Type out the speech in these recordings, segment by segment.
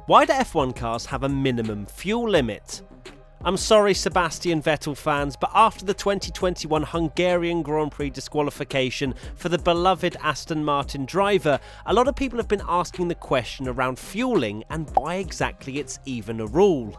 Why do F1 cars have a minimum fuel limit? I'm sorry, Sebastian Vettel fans, but after the 2021 Hungarian Grand Prix disqualification for the beloved Aston Martin driver, a lot of people have been asking the question around fueling and why exactly it's even a rule.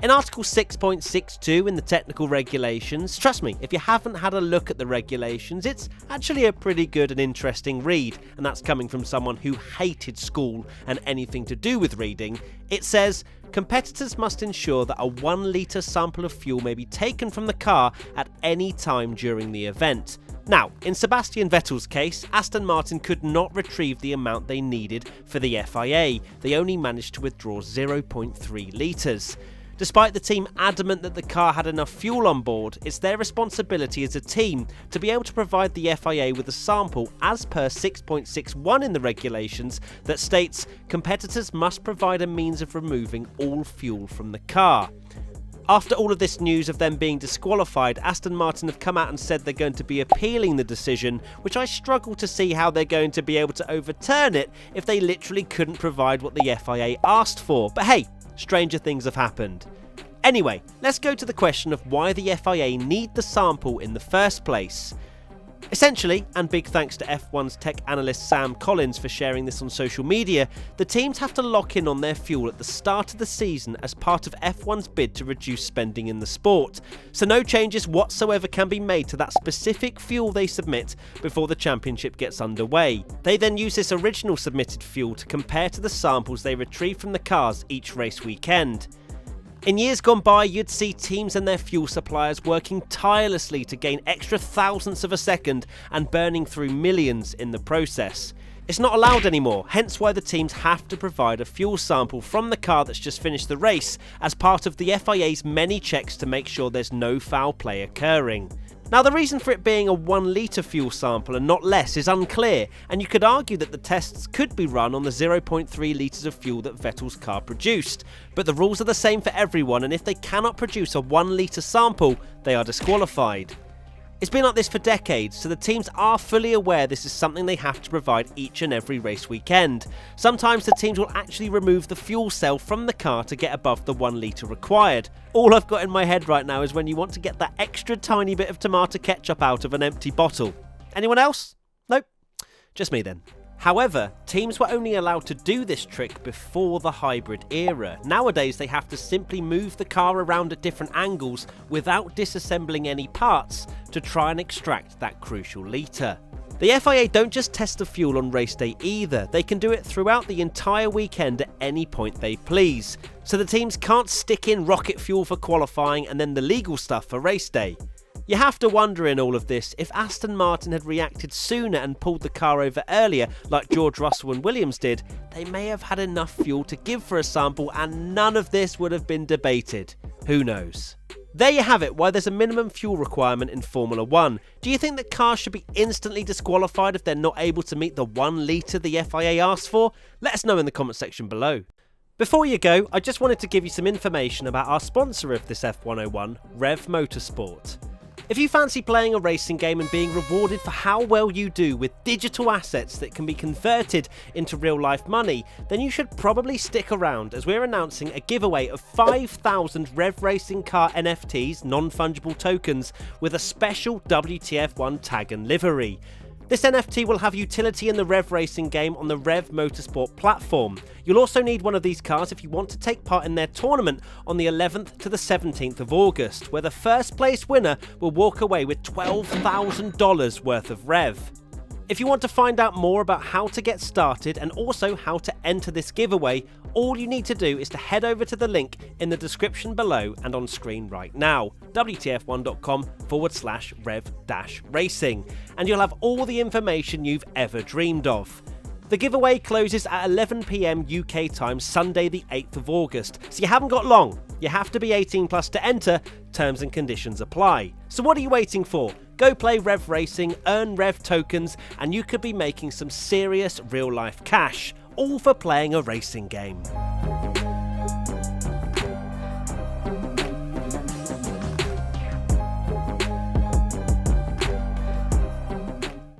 In Article 6.62 in the technical regulations, trust me, if you haven't had a look at the regulations, it's actually a pretty good and interesting read, and that's coming from someone who hated school and anything to do with reading. It says, competitors must ensure that a 1 litre sample of fuel may be taken from the car at any time during the event. Now, in Sebastian Vettel's case, Aston Martin could not retrieve the amount they needed for the FIA. They only managed to withdraw 0.3 litres. Despite the team adamant that the car had enough fuel on board, it's their responsibility as a team to be able to provide the FIA with a sample as per 6.61 in the regulations that states competitors must provide a means of removing all fuel from the car. After all of this news of them being disqualified, Aston Martin have come out and said they're going to be appealing the decision, which I struggle to see how they're going to be able to overturn it if they literally couldn't provide what the FIA asked for. But hey, stranger things have happened. Anyway, let's go to the question of why the FIA need the sample in the first place. Essentially, and big thanks to F1's tech analyst Sam Collins for sharing this on social media, the teams have to lock in on their fuel at the start of the season as part of F1's bid to reduce spending in the sport. So no changes whatsoever can be made to that specific fuel they submit before the championship gets underway. They then use this original submitted fuel to compare to the samples they retrieve from the cars each race weekend. In years gone by, you'd see teams and their fuel suppliers working tirelessly to gain extra thousandths of a second and burning through millions in the process. It's not allowed anymore, hence why the teams have to provide a fuel sample from the car that's just finished the race as part of the FIA's many checks to make sure there's no foul play occurring. Now, the reason for it being a 1 litre fuel sample and not less is unclear, and you could argue that the tests could be run on the 0.3 litres of fuel that Vettel's car produced. But the rules are the same for everyone, and if they cannot produce a 1 litre sample, they are disqualified. It's been like this for decades, so the teams are fully aware this is something they have to provide each and every race weekend. Sometimes the teams will actually remove the fuel cell from the car to get above the 1 litre required. All I've got in my head right now is when you want to get that extra tiny bit of tomato ketchup out of an empty bottle. Anyone else? Nope. Just me then. However, teams were only allowed to do this trick before the hybrid era. Nowadays, they have to simply move the car around at different angles without disassembling any parts to try and extract that crucial litre. The FIA don't just test the fuel on race day either, they can do it throughout the entire weekend at any point they please. So the teams can't stick in rocket fuel for qualifying and then the legal stuff for race day. You have to wonder in all of this, if Aston Martin had reacted sooner and pulled the car over earlier like George Russell and Williams did, they may have had enough fuel to give for a sample and none of this would have been debated. Who knows? There you have it, why there's a minimum fuel requirement in Formula 1. Do you think that cars should be instantly disqualified if they're not able to meet the 1 litre the FIA asks for? Let us know in the comment section below. Before you go, I just wanted to give you some information about our sponsor of this F101, Rev Motorsport. If you fancy playing a racing game and being rewarded for how well you do with digital assets that can be converted into real life money, then you should probably stick around as we're announcing a giveaway of 5,000 Rev Racing Car NFTs, non-fungible tokens, with a special WTF1 tag and livery. This NFT will have utility in the Rev Racing game on the Rev Motorsport platform. You'll also need one of these cars if you want to take part in their tournament on the 11th to the 17th of August, where the first place winner will walk away with $12,000 worth of Rev. If you want to find out more about how to get started and also how to enter this giveaway, all you need to do is to head over to the link in the description below and on screen right now, wtf1.com/rev-racing, and you'll have all the information you've ever dreamed of. The giveaway closes at 11 PM UK time Sunday the 8th of August, so you haven't got long. You have to be 18 plus to enter, terms and conditions apply. So what are you waiting for? Go play Rev Racing, earn Rev tokens, and you could be making some serious real life cash, all for playing a racing game.